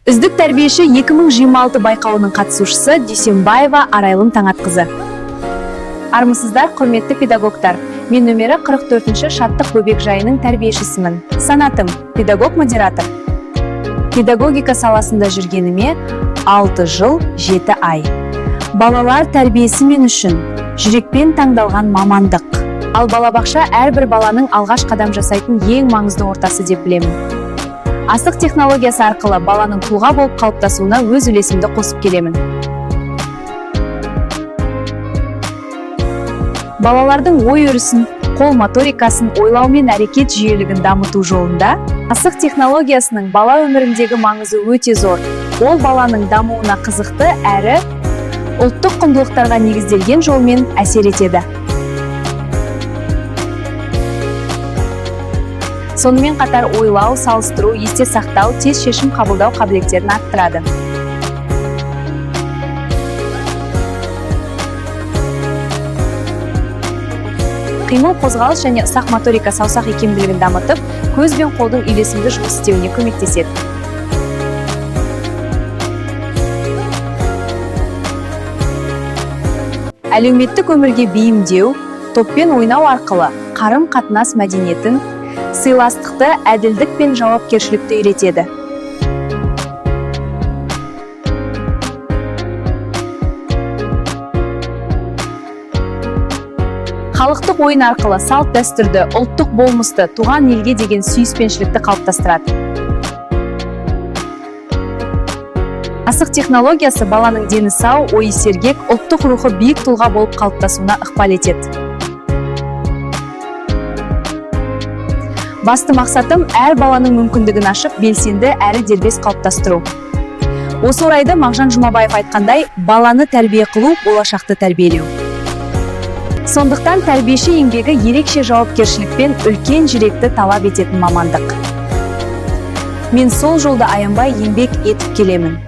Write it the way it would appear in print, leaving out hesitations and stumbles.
Үздік тәрбиеші 2026 байқауының қатысушысы Дүйсенбаева Арайлым Таңатқызы. Армысыздар, құрметті педагогтар. Мен нөмері 44-ші Шаттық бөбекжайының тәрбиешісімін. Санатым педагог-модератор. Педагогика саласында жүргеніме 6 жыл 7 ай. Балалар тәрбиесі мен үшін жүрекпен таңдалған мамандық. Ал балабақша әрбір баланың алғаш қадам жасайтын ең маңызды ортасы деп білемін. Асық технологиясы арқылы баланың тұлға болып қалыптасуына өз үлесімді қосып келемін. Балалардың ой өрісін, қол моторикасын, ойлау мен әрекет жүйелігін дамыту жолында асық технологиясының бала өміріндегі маңызы өте зор. Ол баланың дамуына қызықты әрі ұлттық құндылықтарға негізделген жолмен әсер етеді. Сонымен қатар ойлау, салыстыру, есте сақтау, тез шешім қабылдау қабілеттерін арттырады. Қимыл, қозғалыс және ұсақ моторика саусақ икемділігін дамытып, көз бен қолдың үйлесімді жұмыс істеуіне көмектеседі. Әлеуметтік өмірге бейімдеу, топпен ойнау арқылы қарым-қатынас мәдениетін, сыйластықты, әділдік пен жауапкершілікті үйретеді. Халықтық ойын арқылы салт дәстүрді, ұлттық болмысты, туған елге деген сүйіспеншілікті қалыптастырады. Асық технологиясы баланың дені сау, ойы сергек, ұлттық рухы биік тұлға болып қалыптасуына ықпал етеді. Басты мақсатым әр баланың мүмкіндігін ашып, белсенді әрі дербес қалыптастыру. Осы орайда Мағжан Жұмабаев айтқандай, баланы тәрбие қылу, болашақты тәрбиелеу. Сондықтан тәрбиеші еңбегі ерекше жауапкершілікпен үлкен жүректі талап ететін мамандық. Мен сол жолда аянбай еңбек етіп келемін.